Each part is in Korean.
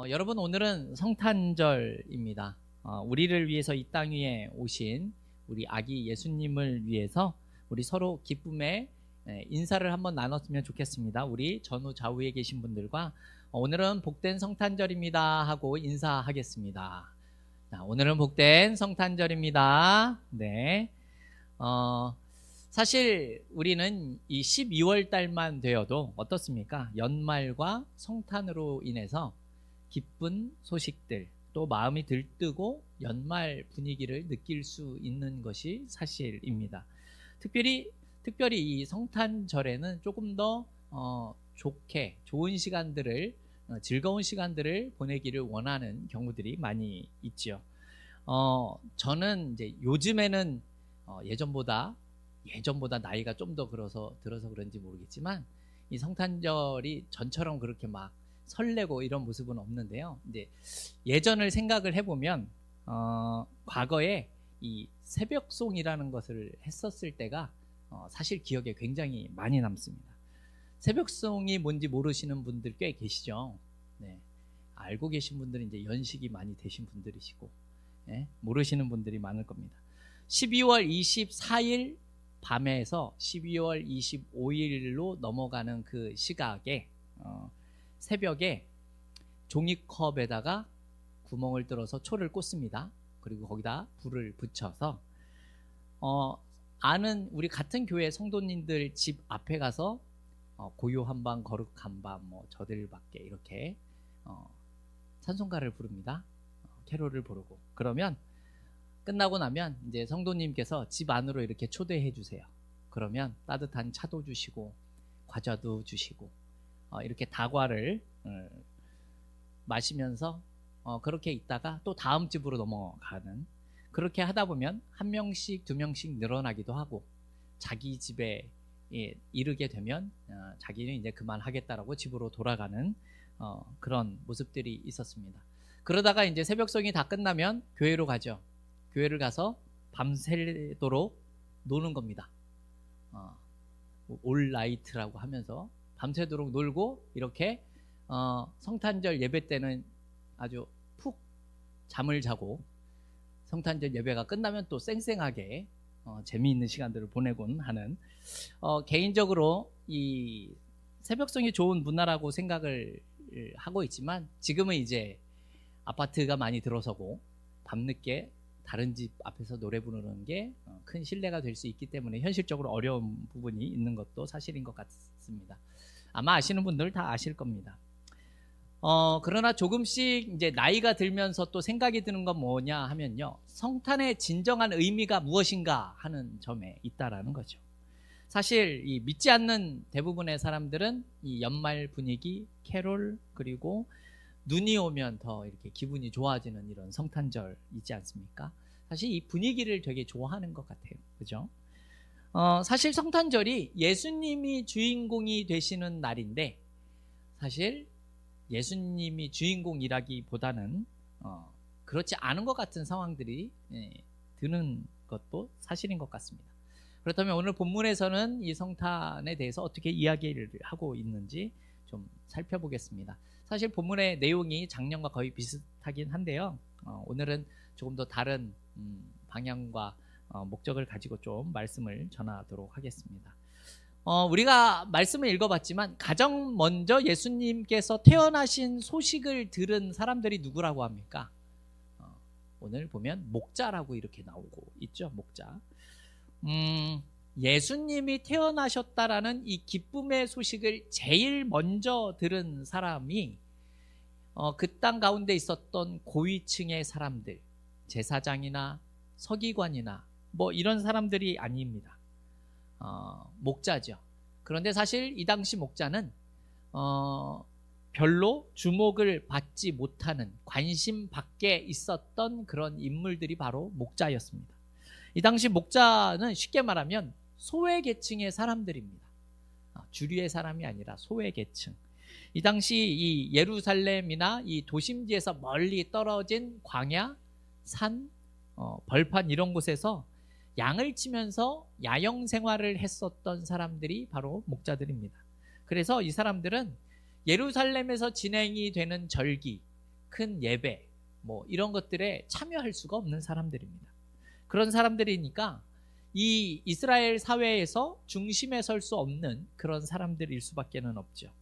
여러분, 오늘은 성탄절입니다. 우리를 위해서 이 땅 위에 오신 우리 아기 예수님을 위해서 우리 서로 기쁨의 인사를 한번 나눴으면 좋겠습니다. 우리 전후 좌우에 계신 분들과 오늘은 복된 성탄절입니다 하고 인사하겠습니다. 자, 오늘은 복된 성탄절입니다. 네. 사실 우리는 이 12월 달만 되어도 어떻습니까? 연말과 성탄으로 인해서 기쁜 소식들, 또 마음이 들뜨고 연말 분위기를 느낄 수 있는 것이 사실입니다. 특별히 이 성탄절에는 조금 더 좋은 시간들을, 즐거운 시간들을 보내기를 원하는 경우들이 많이 있죠. 저는 이제 요즘에는 예전보다 나이가 좀 더 들어서 그런지 모르겠지만 이 성탄절이 전처럼 그렇게 막 설레고 이런 모습은 없는데요. 이제 예전을 생각을 해보면 과거에 이 새벽송이라는 것을 했었을 때가 사실 기억에 굉장히 많이 남습니다. 새벽송이 뭔지 모르시는 분들 꽤 계시죠. 네. 알고 계신 분들은 이제 연식이 많이 되신 분들이시고, 네. 모르시는 분들이 많을 겁니다. 12월 24일 밤에서 12월 25일로 넘어가는 그 시각에 새벽에 종이컵에다가 구멍을 뚫어서 초를 꽂습니다. 그리고 거기다 불을 붙여서 아는 우리 같은 교회 성도님들 집 앞에 가서 고요 한밤 거룩 한밤 뭐 저들밖에 이렇게 찬송가를 부릅니다. 캐롤을 부르고 그러면 끝나고 나면 이제 성도님께서 집 안으로 이렇게 초대해 주세요. 그러면 따뜻한 차도 주시고 과자도 주시고 이렇게 다과를 마시면서 그렇게 있다가 또 다음 집으로 넘어가는, 그렇게 하다 보면 한 명씩 두 명씩 늘어나기도 하고 자기 집에 이르게 되면 자기는 이제 그만하겠다라고 집으로 돌아가는 그런 모습들이 있었습니다. 그러다가 이제 새벽송이 다 끝나면 교회로 가죠. 교회를 가서 밤새도록 노는 겁니다. 올 나이트라고 하면서 밤새도록 놀고 이렇게 성탄절 예배 때는 아주 푹 잠을 자고 성탄절 예배가 끝나면 또 쌩쌩하게 재미있는 시간들을 보내곤 하는, 개인적으로 이 새벽송이 좋은 문화라고 생각을 하고 있지만 지금은 이제 아파트가 많이 들어서고 밤늦게 다른 집 앞에서 노래 부르는 게 큰 신뢰가 될 수 있기 때문에 현실적으로 어려운 부분이 있는 것도 사실인 것 같습니다. 아마 아시는 분들 다 아실 겁니다. 그러나 조금씩 이제 나이가 들면서 또 생각이 드는 건 뭐냐 하면요, 성탄의 진정한 의미가 무엇인가 하는 점에 있다라는 거죠. 사실 이 믿지 않는 대부분의 사람들은 이 연말 분위기, 캐롤, 그리고 눈이 오면 더 이렇게 기분이 좋아지는 이런 성탄절 있지 않습니까? 사실 이 분위기를 되게 좋아하는 것 같아요. 그죠? 사실 성탄절이 예수님이 주인공이 되시는 날인데 사실 예수님이 주인공이라기보다는 그렇지 않은 것 같은 상황들이 드는 것도 사실인 것 같습니다. 그렇다면 오늘 본문에서는 이 성탄에 대해서 어떻게 이야기를 하고 있는지 좀 살펴보겠습니다. 사실 본문의 내용이 작년과 거의 비슷하긴 한데요. 오늘은 조금 더 다른 방향과 목적을 가지고 좀 말씀을 전하도록 하겠습니다. 우리가 말씀을 읽어봤지만 가장 먼저 예수님께서 태어나신 소식을 들은 사람들이 누구라고 합니까? 오늘 보면 목자라고 이렇게 나오고 있죠. 목자. 예수님이 태어나셨다라는 이 기쁨의 소식을 제일 먼저 들은 사람이 그 땅 가운데 있었던 고위층의 사람들, 제사장이나 서기관이나 뭐 이런 사람들이 아닙니다. 목자죠. 그런데 사실 이 당시 목자는 별로 주목을 받지 못하는, 관심 밖에 있었던 그런 인물들이 바로 목자였습니다. 이 당시 목자는 쉽게 말하면 소외계층의 사람들입니다. 주류의 사람이 아니라 소외계층. 이 당시 이 예루살렘이나 이 도심지에서 멀리 떨어진 광야, 산, 벌판 이런 곳에서 양을 치면서 야영 생활을 했었던 사람들이 바로 목자들입니다. 그래서 이 사람들은 예루살렘에서 진행이 되는 절기, 큰 예배 뭐 이런 것들에 참여할 수가 없는 사람들입니다. 그런 사람들이니까 이 이스라엘 사회에서 중심에 설 수 없는 그런 사람들일 수밖에는 없죠.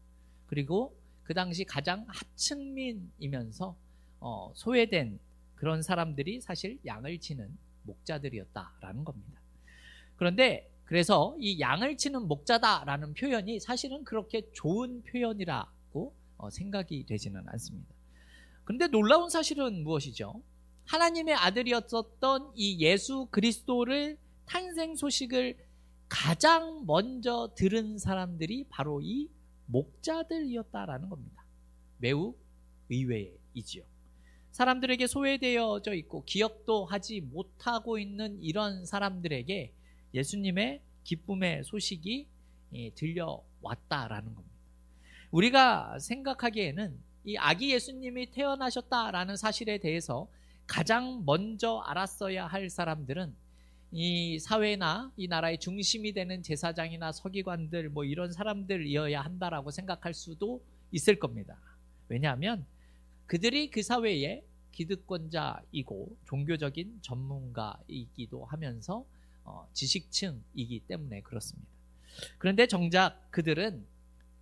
그리고 그 당시 가장 하층민이면서 소외된 그런 사람들이 사실 양을 치는 목자들이었다라는 겁니다. 그런데 그래서 이 양을 치는 목자다라는 표현이 사실은 그렇게 좋은 표현이라고 생각이 되지는 않습니다. 그런데 놀라운 사실은 무엇이죠? 하나님의 아들이었었던 이 예수 그리스도를 탄생 소식을 가장 먼저 들은 사람들이 바로 이 목자들이었다라는 겁니다. 매우 의외이지요. 사람들에게 소외되어져 있고 기억도 하지 못하고 있는 이런 사람들에게 예수님의 기쁨의 소식이 들려왔다라는 겁니다. 우리가 생각하기에는 이 아기 예수님이 태어나셨다라는 사실에 대해서 가장 먼저 알았어야 할 사람들은 이 사회나 이 나라의 중심이 되는 제사장이나 서기관들 뭐 이런 사람들이어야 한다라고 생각할 수도 있을 겁니다. 왜냐하면 그들이 그 사회의 기득권자이고 종교적인 전문가이기도 하면서 지식층이기 때문에 그렇습니다. 그런데 정작 그들은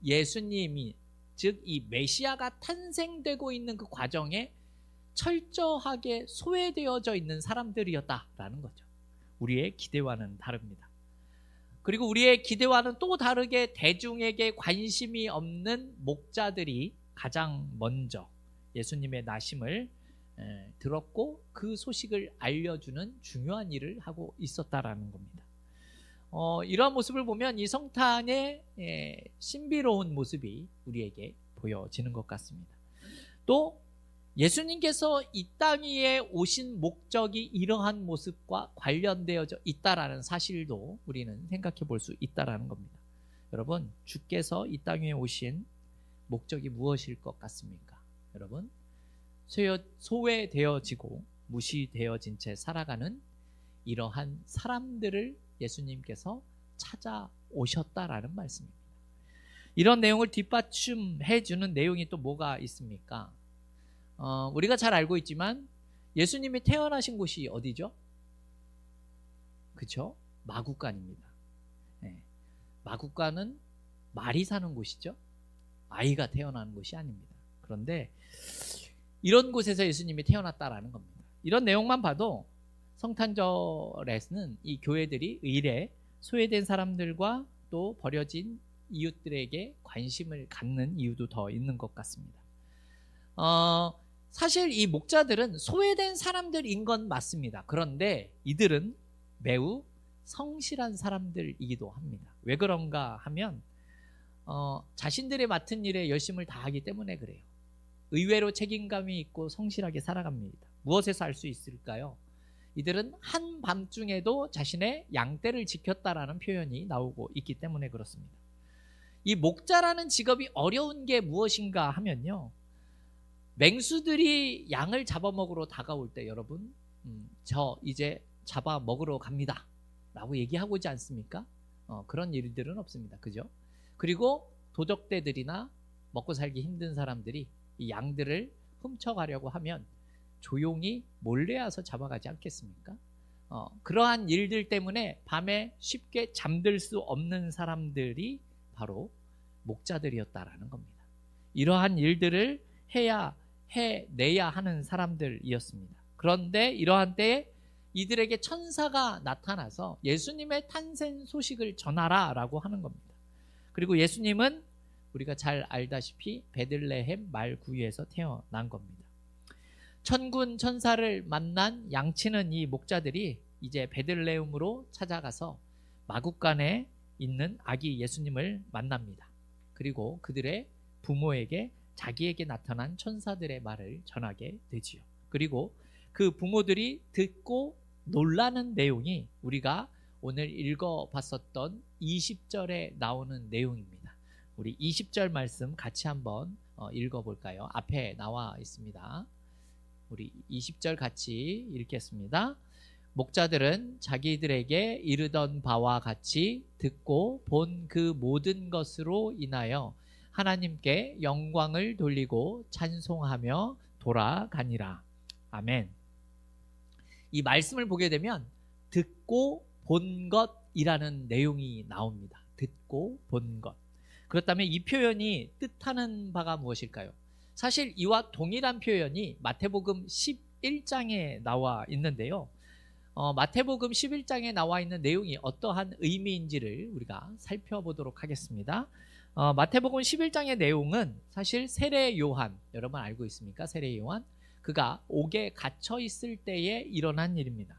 예수님이 즉 이 메시아가 탄생되고 있는 그 과정에 철저하게 소외되어져 있는 사람들이었다라는 거죠. 우리의 기대와는 다릅니다. 그리고 우리의 기대와는 또 다르게 대중에게 관심이 없는 목자들이 가장 먼저 예수님의 나심을 들었고 그 소식을 알려주는 중요한 일을 하고 있었다라는 겁니다. 이러한 모습을 보면 이 성탄의 신비로운 모습이 우리에게 보여지는 것 같습니다. 또 예수님께서 이 땅 위에 오신 목적이 이러한 모습과 관련되어져 있다라는 사실도 우리는 생각해 볼 수 있다라는 겁니다. 여러분, 주께서 이 땅 위에 오신 목적이 무엇일 것 같습니까? 여러분, 소외되어지고 무시되어진 채 살아가는 이러한 사람들을 예수님께서 찾아오셨다라는 말씀입니다. 이런 내용을 뒷받침해 주는 내용이 또 뭐가 있습니까? 우리가 잘 알고 있지만 예수님이 태어나신 곳이 어디죠? 그렇죠? 마구간입니다. 네. 마구간은 말이 사는 곳이죠. 아이가 태어나는 곳이 아닙니다. 그런데 이런 곳에서 예수님이 태어났다라는 겁니다. 이런 내용만 봐도 성탄절에는 이 교회들이 의례 소외된 사람들과 또 버려진 이웃들에게 관심을 갖는 이유도 더 있는 것 같습니다. 사실 이 목자들은 소외된 사람들인 건 맞습니다. 그런데 이들은 매우 성실한 사람들이기도 합니다. 왜 그런가 하면 자신들의 맡은 일에 열심을 다하기 때문에 그래요. 의외로 책임감이 있고 성실하게 살아갑니다. 무엇에서 알 수 있을까요? 이들은 한밤중에도 자신의 양떼를 지켰다라는 표현이 나오고 있기 때문에 그렇습니다. 이 목자라는 직업이 어려운 게 무엇인가 하면요, 맹수들이 양을 잡아먹으러 다가올 때 여러분, 저 이제 잡아먹으러 갑니다 라고 얘기하고 있지 않습니까? 그런 일들은 없습니다. 그죠? 그리고 도적대들이나 먹고 살기 힘든 사람들이 이 양들을 훔쳐가려고 하면 조용히 몰래 와서 잡아가지 않겠습니까? 그러한 일들 때문에 밤에 쉽게 잠들 수 없는 사람들이 바로 목자들이었다라는 겁니다. 이러한 일들을 해내야 하는 사람들이었습니다. 그런데 이러한 때에 이들에게 천사가 나타나서 예수님의 탄생 소식을 전하라 라고 하는 겁니다. 그리고 예수님은 우리가 잘 알다시피 베들레헴 말구유에서 태어난 겁니다. 천군 천사를 만난 양치는 이 목자들이 이제 베들레헴으로 찾아가서 마구간에 있는 아기 예수님을 만납니다. 그리고 그들의 부모에게 자기에게 나타난 천사들의 말을 전하게 되지요. 그리고 그 부모들이 듣고 놀라는 내용이 우리가 오늘 읽어봤었던 20절에 나오는 내용입니다. 우리 20절 말씀 같이 한번 읽어볼까요? 앞에 나와 있습니다. 우리 20절 같이 읽겠습니다. 목자들은 자기들에게 이르던 바와 같이 듣고 본 그 모든 것으로 인하여 하나님께 영광을 돌리고 찬송하며 돌아가니라. 아멘. 이 말씀을 보게 되면 듣고 본 것이라는 내용이 나옵니다. 듣고 본 것. 그렇다면 이 표현이 뜻하는 바가 무엇일까요? 사실 이와 동일한 표현이 마태복음 11장에 나와 있는데요. 마태복음 11장에 나와 있는 내용이 어떠한 의미인지를 우리가 살펴보도록 하겠습니다. 마태복음 11장의 내용은 사실 세례 요한, 여러분 알고 있습니까? 세례 요한, 그가 옥에 갇혀 있을 때에 일어난 일입니다.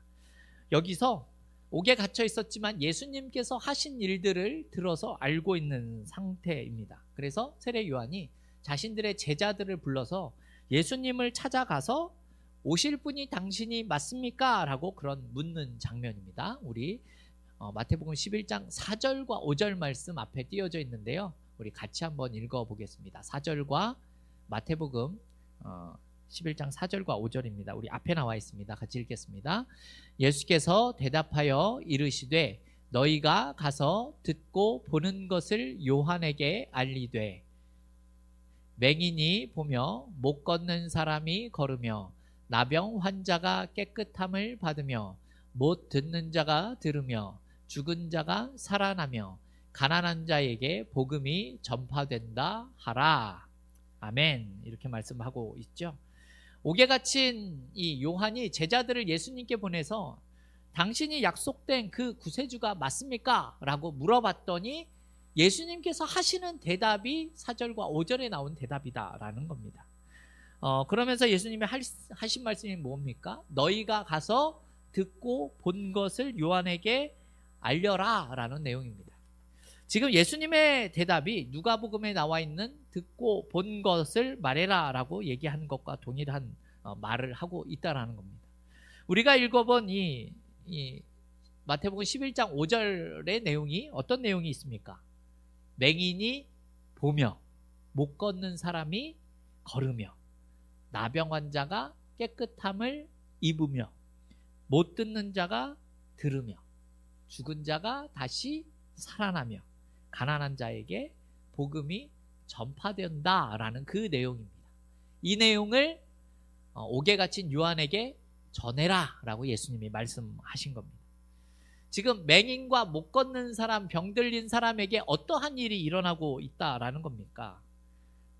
여기서 옥에 갇혀 있었지만 예수님께서 하신 일들을 들어서 알고 있는 상태입니다. 그래서 세례 요한이 자신들의 제자들을 불러서 예수님을 찾아가서 오실 분이 당신이 맞습니까? 라고 그런 묻는 장면입니다. 우리 마태복음 11장 4절과 5절 말씀 앞에 띄어져 있는데요. 우리 같이 한번 읽어보겠습니다. 4절과 마태복음 11장 4절과 5절입니다. 우리 앞에 나와 있습니다. 같이 읽겠습니다. 예수께서 대답하여 이르시되 너희가 가서 듣고 보는 것을 요한에게 알리되 맹인이 보며 못 걷는 사람이 걸으며 나병 환자가 깨끗함을 받으며 못 듣는 자가 들으며 죽은 자가 살아나며 가난한 자에게 복음이 전파된다 하라. 아멘. 이렇게 말씀하고 있죠. 옥에 갇힌 이 요한이 제자들을 예수님께 보내서 당신이 약속된 그 구세주가 맞습니까? 라고 물어봤더니 예수님께서 하시는 대답이 4절과 5절에 나온 대답이다라는 겁니다. 그러면서 예수님이 하신 말씀이 뭡니까? 너희가 가서 듣고 본 것을 요한에게 알려라 라는 내용입니다. 지금 예수님의 대답이 누가복음에 나와 있는 듣고 본 것을 말해라 라고 얘기한 것과 동일한 말을 하고 있다라는 겁니다. 우리가 읽어본 이 마태복음 11장 5절의 내용이 어떤 내용이 있습니까? 맹인이 보며 못 걷는 사람이 걸으며 나병 환자가 깨끗함을 입으며 못 듣는 자가 들으며 죽은 자가 다시 살아나며 가난한 자에게 복음이 전파된다라는 그 내용입니다. 이 내용을 옥에 갇힌 요한에게 전해라 라고 예수님이 말씀하신 겁니다. 지금 맹인과 못 걷는 사람, 병 들린 사람에게 어떠한 일이 일어나고 있다라는 겁니까?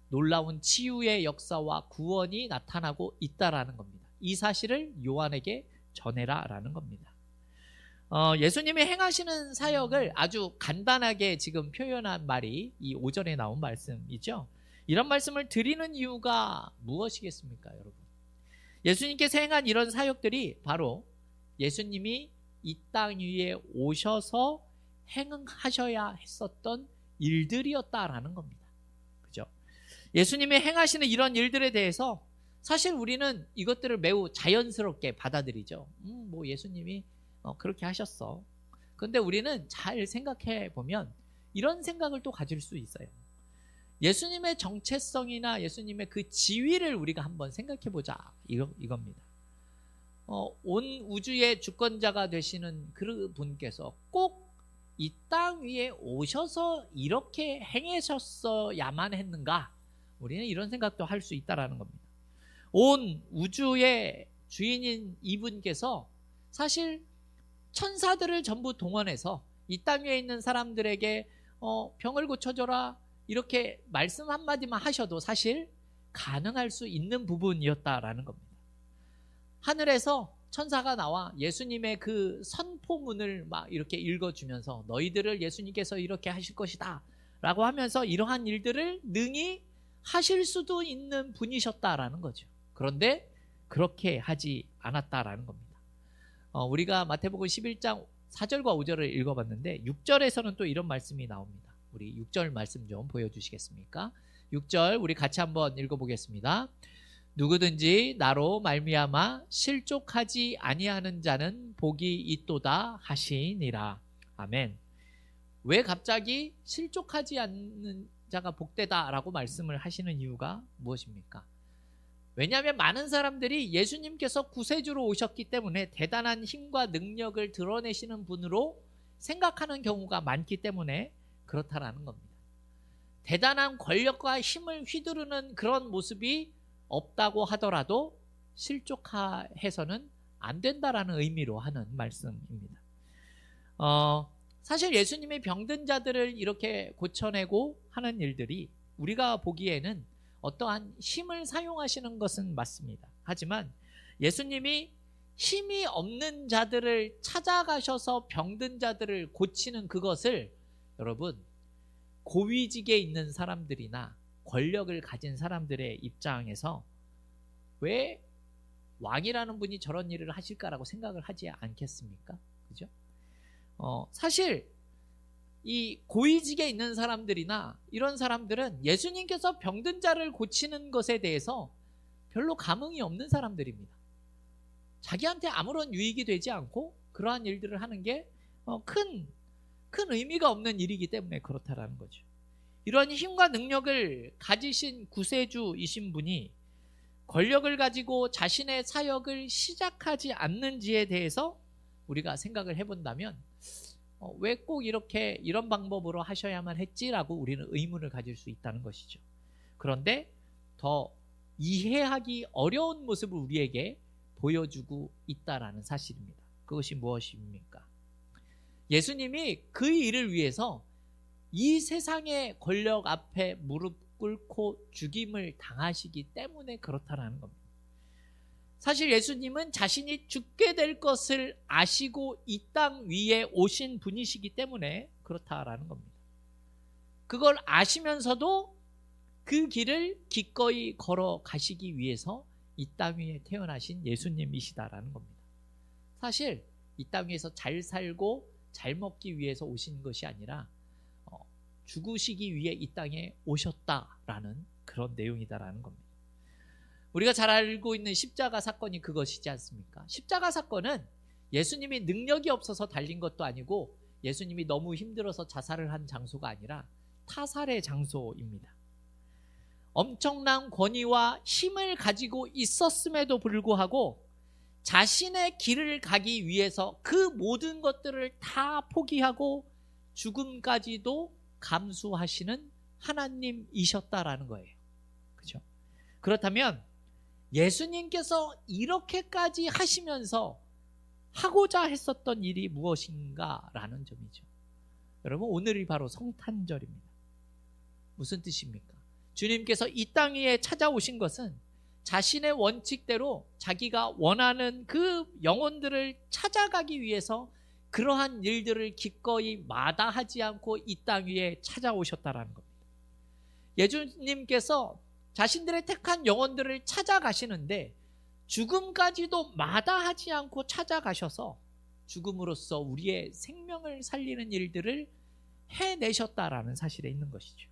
놀라운 치유의 역사와 구원이 나타나고 있다라는 겁니다. 이 사실을 요한에게 전해라 라는 겁니다. 예수님이 행하시는 사역을 아주 간단하게 지금 표현한 말이 이 5절에 나온 말씀이죠. 이런 말씀을 드리는 이유가 무엇이겠습니까, 여러분? 예수님께서 행한 이런 사역들이 바로 예수님이 이 땅 위에 오셔서 행하셔야 했었던 일들이었다라는 겁니다. 그죠? 예수님이 행하시는 이런 일들에 대해서 사실 우리는 이것들을 매우 자연스럽게 받아들이죠. 뭐 예수님이 그렇게 하셨어. 그런데 우리는 잘 생각해 보면 이런 생각을 또 가질 수 있어요. 예수님의 정체성이나 예수님의 그 지위를 우리가 한번 생각해 보자 이겁니다. 온 우주의 주권자가 되시는 그 분께서 꼭 이 땅 위에 오셔서 이렇게 행하셨어야만 했는가? 우리는 이런 생각도 할 수 있다라는 겁니다. 온 우주의 주인인 이분께서 사실 천사들을 전부 동원해서 이 땅 위에 있는 사람들에게 병을 고쳐줘라 이렇게 말씀 한마디만 하셔도 사실 가능할 수 있는 부분이었다라는 겁니다. 하늘에서 천사가 나와 예수님의 그 선포문을 막 이렇게 읽어주면서 너희들을 예수님께서 이렇게 하실 것이다 라고 하면서 이러한 일들을 능히 하실 수도 있는 분이셨다라는 거죠. 그런데 그렇게 하지 않았다라는 겁니다. 우리가 마태복음 11장 4절과 5절을 읽어봤는데 6절에서는 또 이런 말씀이 나옵니다. 우리 6절 말씀 좀 보여주시겠습니까? 6절 우리 같이 한번 읽어보겠습니다. 누구든지 나로 말미암아 실족하지 아니하는 자는 복이 있도다 하시니라. 아멘. 왜 갑자기 실족하지 않는 자가 복되다라고 말씀을 하시는 이유가 무엇입니까? 왜냐하면 많은 사람들이 예수님께서 구세주로 오셨기 때문에 대단한 힘과 능력을 드러내시는 분으로 생각하는 경우가 많기 때문에 그렇다라는 겁니다. 대단한 권력과 힘을 휘두르는 그런 모습이 없다고 하더라도 실족해서는 안 된다라는 의미로 하는 말씀입니다. 사실 예수님이 병든 자들을 이렇게 고쳐내고 하는 일들이 우리가 보기에는 어떠한 힘을 사용하시는 것은 맞습니다. 하지만 예수님이 힘이 없는 자들을 찾아가셔서 병든 자들을 고치는 그것을 여러분 고위직에 있는 사람들이나 권력을 가진 사람들의 입장에서 왜 왕이라는 분이 저런 일을 하실까라고 생각을 하지 않겠습니까? 그죠? 사실 이 고위직에 있는 사람들이나 이런 사람들은 예수님께서 병든 자를 고치는 것에 대해서 별로 감흥이 없는 사람들입니다. 자기한테 아무런 유익이 되지 않고 그러한 일들을 하는 게 큰 의미가 없는 일이기 때문에 그렇다라는 거죠. 이런 힘과 능력을 가지신 구세주이신 분이 권력을 가지고 자신의 사역을 시작하지 않는지에 대해서 우리가 생각을 해본다면 왜 꼭 이런 방법으로 하셔야만 했지라고 우리는 의문을 가질 수 있다는 것이죠. 그런데 더 이해하기 어려운 모습을 우리에게 보여주고 있다라는 사실입니다. 그것이 무엇입니까? 예수님이 그 일을 위해서 이 세상의 권력 앞에 무릎 꿇고 죽임을 당하시기 때문에 그렇다라는 겁니다. 사실 예수님은 자신이 죽게 될 것을 아시고 이 땅 위에 오신 분이시기 때문에 그렇다라는 겁니다. 그걸 아시면서도 그 길을 기꺼이 걸어가시기 위해서 이 땅 위에 태어나신 예수님이시다라는 겁니다. 사실 이 땅 위에서 잘 살고 잘 먹기 위해서 오신 것이 아니라 죽으시기 위해 이 땅에 오셨다라는 그런 내용이다라는 겁니다. 우리가 잘 알고 있는 십자가 사건이 그것이지 않습니까? 십자가 사건은 예수님이 능력이 없어서 달린 것도 아니고 예수님이 너무 힘들어서 자살을 한 장소가 아니라 타살의 장소입니다. 엄청난 권위와 힘을 가지고 있었음에도 불구하고 자신의 길을 가기 위해서 그 모든 것들을 다 포기하고 죽음까지도 감수하시는 하나님이셨다라는 거예요. 그렇죠? 그렇다면 예수님께서 이렇게까지 하시면서 하고자 했었던 일이 무엇인가라는 점이죠. 여러분, 오늘이 바로 성탄절입니다. 무슨 뜻입니까? 주님께서 이 땅 위에 찾아오신 것은 자신의 원칙대로 자기가 원하는 그 영혼들을 찾아가기 위해서 그러한 일들을 기꺼이 마다하지 않고 이 땅 위에 찾아오셨다라는 겁니다. 예수님께서 자신들의 택한 영혼들을 찾아가시는데 죽음까지도 마다하지 않고 찾아가셔서 죽음으로써 우리의 생명을 살리는 일들을 해내셨다라는 사실에 있는 것이죠.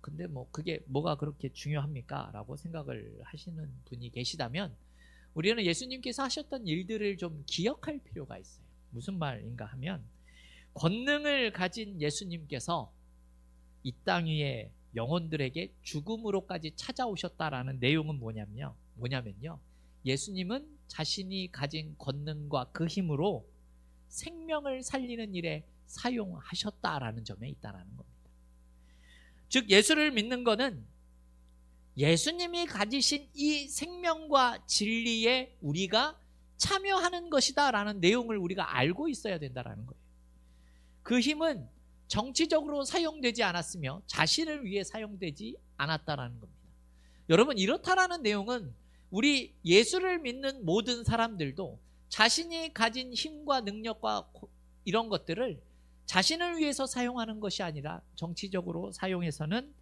근데 그게 뭐가 그렇게 중요합니까? 라고 생각을 하시는 분이 계시다면 우리는 예수님께서 하셨던 일들을 좀 기억할 필요가 있어요. 무슨 말인가 하면 권능을 가진 예수님께서 이 땅 위에 영혼들에게 죽음으로까지 찾아오셨다라는 내용은 뭐냐면요. 예수님은 자신이 가진 권능과 그 힘으로 생명을 살리는 일에 사용하셨다라는 점에 있다는 겁니다. 즉 예수를 믿는 것은 예수님이 가지신 이 생명과 진리에 우리가 참여하는 것이다 라는 내용을 우리가 알고 있어야 된다는 거예요. 그 힘은 정치적으로 사용되지 않았으며 자신을 위해 사용되지 않았다라는 겁니다. 여러분, 이렇다라는 내용은 우리 예수를 믿는 모든 사람들도 자신이 가진 힘과 능력과 이런 것들을 자신을 위해서 사용하는 것이 아니라 정치적으로 사용해서는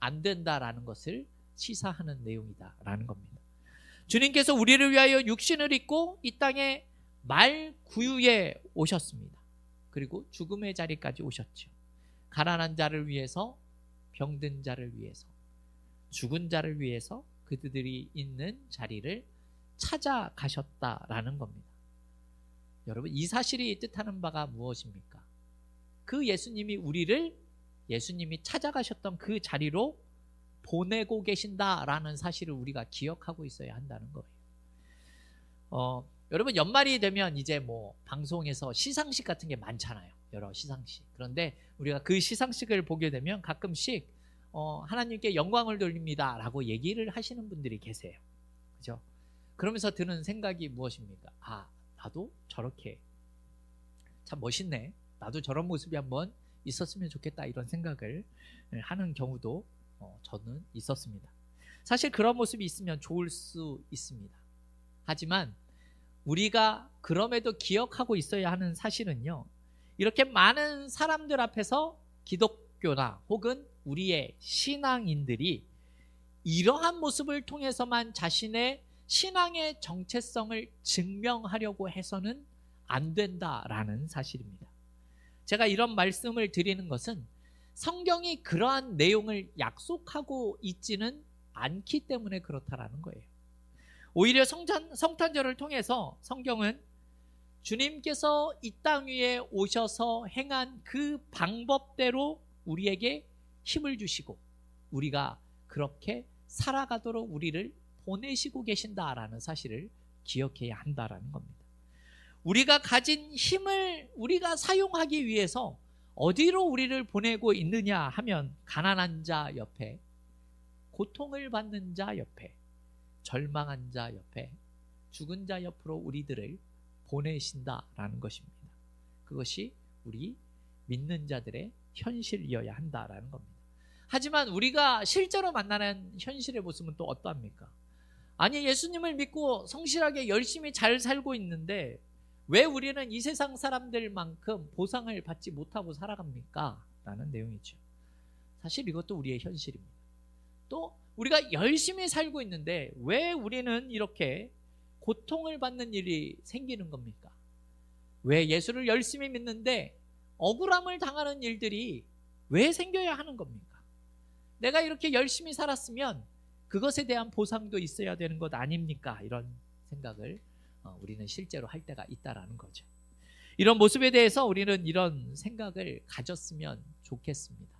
안 된다라는 것을 시사하는 내용이다라는 겁니다. 주님께서 우리를 위하여 육신을 입고 이 땅에 말구유에 오셨습니다. 그리고 죽음의 자리까지 오셨죠. 가난한 자를 위해서, 병든 자를 위해서, 죽은 자를 위해서 그들이 있는 자리를 찾아가셨다라는 겁니다. 여러분, 이 사실이 뜻하는 바가 무엇입니까? 그 예수님이 우리를 예수님이 찾아가셨던 그 자리로 보내고 계신다라는 사실을 우리가 기억하고 있어야 한다는 거예요. 여러분, 연말이 되면 이제 방송에서 시상식 같은 게 많잖아요. 여러 시상식. 그런데 우리가 그 시상식을 보게 되면 가끔씩 하나님께 영광을 돌립니다라고 얘기를 하시는 분들이 계세요. 그죠? 그러면서 드는 생각이 무엇입니까? 나도 저렇게 참 멋있네. 나도 저런 모습이 한번 있었으면 좋겠다, 이런 생각을 하는 경우도 저는 있었습니다. 사실 그런 모습이 있으면 좋을 수 있습니다. 하지만 우리가 그럼에도 기억하고 있어야 하는 사실은요, 이렇게 많은 사람들 앞에서 기독교나 혹은 우리의 신앙인들이 이러한 모습을 통해서만 자신의 신앙의 정체성을 증명하려고 해서는 안 된다라는 사실입니다. 제가 이런 말씀을 드리는 것은 성경이 그러한 내용을 약속하고 있지는 않기 때문에 그렇다라는 거예요. 오히려 성탄절을 통해서 성경은 주님께서 이 땅 위에 오셔서 행한 그 방법대로 우리에게 힘을 주시고 우리가 그렇게 살아가도록 우리를 보내시고 계신다라는 사실을 기억해야 한다라는 겁니다. 우리가 가진 힘을 우리가 사용하기 위해서 어디로 우리를 보내고 있느냐 하면 가난한 자 옆에, 고통을 받는 자 옆에, 절망한 자 옆에, 죽은 자 옆으로 우리들을 보내신다라는 것입니다. 그것이 우리 믿는 자들의 현실이어야 한다라는 겁니다. 하지만 우리가 실제로 만나는 현실의 모습은 또 어떠합니까? 아니, 예수님을 믿고 성실하게 열심히 잘 살고 있는데 왜 우리는 이 세상 사람들만큼 보상을 받지 못하고 살아갑니까? 라는 내용이죠. 사실 이것도 우리의 현실입니다. 또 우리가 열심히 살고 있는데 왜 우리는 이렇게 고통을 받는 일이 생기는 겁니까? 왜 예수를 열심히 믿는데 억울함을 당하는 일들이 왜 생겨야 하는 겁니까? 내가 이렇게 열심히 살았으면 그것에 대한 보상도 있어야 되는 것 아닙니까? 이런 생각을 우리는 실제로 할 때가 있다라는 거죠. 이런 모습에 대해서 우리는 이런 생각을 가졌으면 좋겠습니다.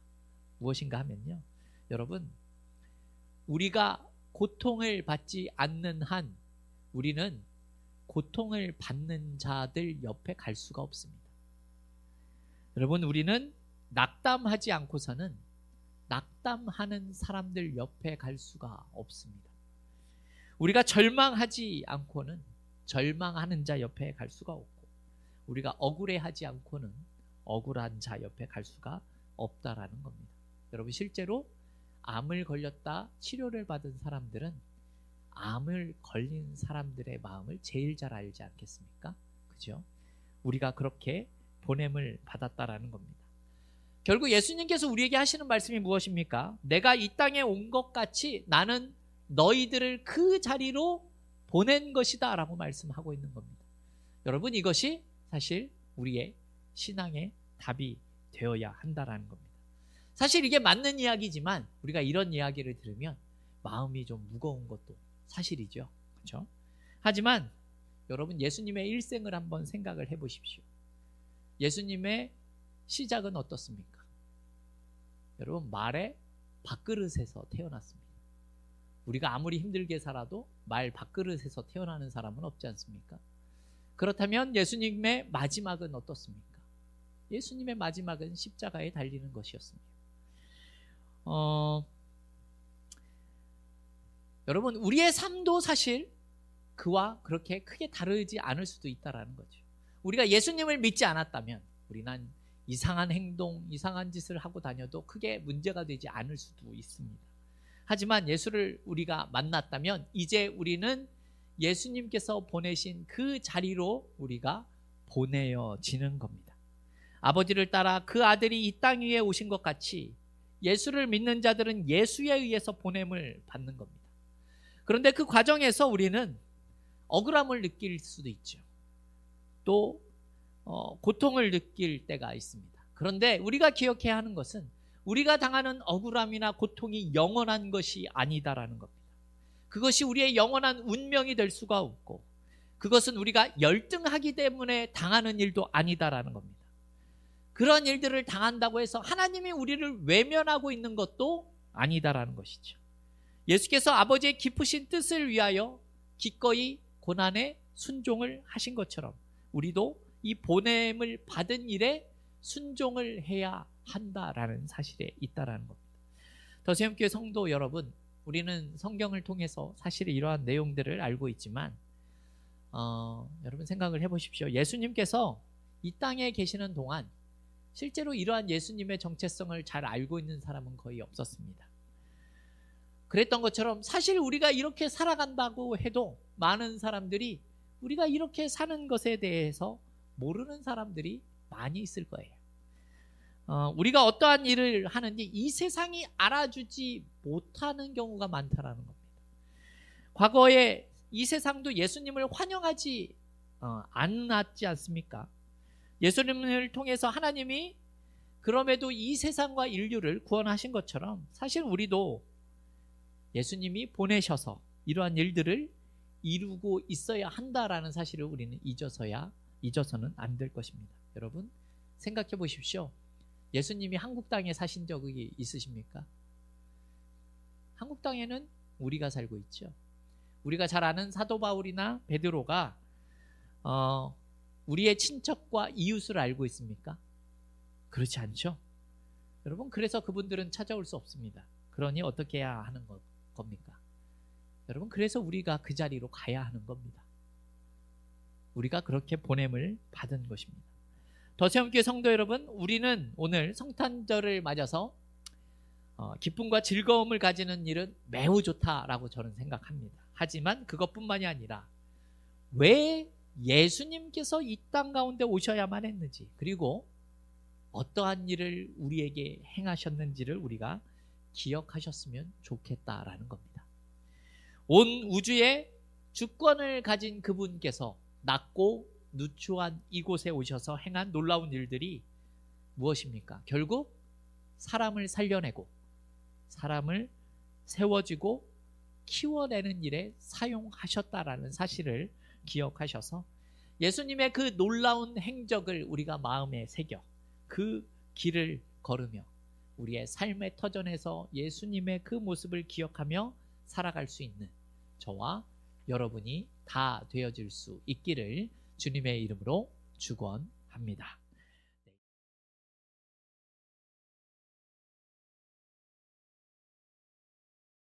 무엇인가 하면요, 여러분, 우리가 고통을 받지 않는 한 우리는 고통을 받는 자들 옆에 갈 수가 없습니다. 여러분, 우리는 낙담하지 않고서는 낙담하는 사람들 옆에 갈 수가 없습니다. 우리가 절망하지 않고는 절망하는 자 옆에 갈 수가 없고, 우리가 억울해하지 않고는 억울한 자 옆에 갈 수가 없다라는 겁니다. 여러분, 실제로 암을 걸렸다 치료를 받은 사람들은 암을 걸린 사람들의 마음을 제일 잘 알지 않겠습니까? 그죠? 우리가 그렇게 보냄을 받았다라는 겁니다. 결국 예수님께서 우리에게 하시는 말씀이 무엇입니까? 내가 이 땅에 온 것 같이 나는 너희들을 그 자리로 보낸 것이다 라고 말씀하고 있는 겁니다. 여러분, 이것이 사실 우리의 신앙의 답이 되어야 한다라는 겁니다. 사실 이게 맞는 이야기지만 우리가 이런 이야기를 들으면 마음이 좀 무거운 것도 사실이죠. 그렇죠? 하지만 여러분, 예수님의 일생을 한번 생각을 해보십시오. 예수님의 시작은 어떻습니까? 여러분, 말의 밥그릇에서 태어났습니다. 우리가 아무리 힘들게 살아도 말 밥그릇에서 태어나는 사람은 없지 않습니까? 그렇다면 예수님의 마지막은 어떻습니까? 예수님의 마지막은 십자가에 달리는 것이었습니다. 여러분, 우리의 삶도 사실 그와 그렇게 크게 다르지 않을 수도 있다는 거죠. 우리가 예수님을 믿지 않았다면 우리는 이상한 행동, 이상한 짓을 하고 다녀도 크게 문제가 되지 않을 수도 있습니다. 하지만 예수를 우리가 만났다면 이제 우리는 예수님께서 보내신 그 자리로 우리가 보내어지는 겁니다. 아버지를 따라 그 아들이 이 땅 위에 오신 것 같이 예수를 믿는 자들은 예수에 의해서 보냄을 받는 겁니다. 그런데 그 과정에서 우리는 억울함을 느낄 수도 있죠. 또 고통을 느낄 때가 있습니다. 그런데 우리가 기억해야 하는 것은 우리가 당하는 억울함이나 고통이 영원한 것이 아니다라는 겁니다. 그것이 우리의 영원한 운명이 될 수가 없고, 그것은 우리가 열등하기 때문에 당하는 일도 아니다라는 겁니다. 그런 일들을 당한다고 해서 하나님이 우리를 외면하고 있는 것도 아니다라는 것이죠. 예수께서 아버지의 깊으신 뜻을 위하여 기꺼이 고난에 순종을 하신 것처럼 우리도 이 보냄을 받은 일에 순종을 해야 한다라는 사실에 있다라는 겁니다. 더세움교회 성도 여러분, 우리는 성경을 통해서 사실 이러한 내용들을 알고 있지만 여러분 생각을 해보십시오. 예수님께서 이 땅에 계시는 동안 실제로 이러한 예수님의 정체성을 잘 알고 있는 사람은 거의 없었습니다. 그랬던 것처럼 사실 우리가 이렇게 살아간다고 해도 많은 사람들이 우리가 이렇게 사는 것에 대해서 모르는 사람들이 많이 있을 거예요. 우리가 어떠한 일을 하는지 이 세상이 알아주지 못하는 경우가 많다라는 겁니다. 과거에 이 세상도 예수님을 환영하지 않았지 않습니까? 예수님을 통해서 하나님이 그럼에도 이 세상과 인류를 구원하신 것처럼 사실 우리도 예수님이 보내셔서 이러한 일들을 이루고 있어야 한다라는 사실을 우리는 잊어서는 안 될 것입니다. 여러분 생각해 보십시오. 예수님이 한국 땅에 사신 적이 있으십니까? 한국 땅에는 우리가 살고 있죠. 우리가 잘 아는 사도 바울이나 베드로가 우리의 친척과 이웃을 알고 있습니까? 그렇지 않죠. 여러분 그래서 그분들은 찾아올 수 없습니다. 그러니 어떻게 해야 하는 겁니까? 여러분 그래서 우리가 그 자리로 가야 하는 겁니다. 우리가 그렇게 보냄을 받은 것입니다. 더세움교회 성도 여러분, 우리는 오늘 성탄절을 맞아서 기쁨과 즐거움을 가지는 일은 매우 좋다라고 저는 생각합니다. 하지만 그것뿐만이 아니라 왜 예수님께서 이 땅 가운데 오셔야만 했는지, 그리고 어떠한 일을 우리에게 행하셨는지를 우리가 기억하셨으면 좋겠다라는 겁니다. 온 우주의 주권을 가진 그분께서 낮고 누추한 이곳에 오셔서 행한 놀라운 일들이 무엇입니까? 결국 사람을 살려내고 사람을 세워지고 키워내는 일에 사용하셨다라는 사실을 기억하셔서 예수님의 그 놀라운 행적을 우리가 마음에 새겨 그 길을 걸으며 우리의 삶의 터전에서 예수님의 그 모습을 기억하며 살아갈 수 있는 저와 여러분이 다 되어질 수 있기를 주님의 이름으로 축원합니다.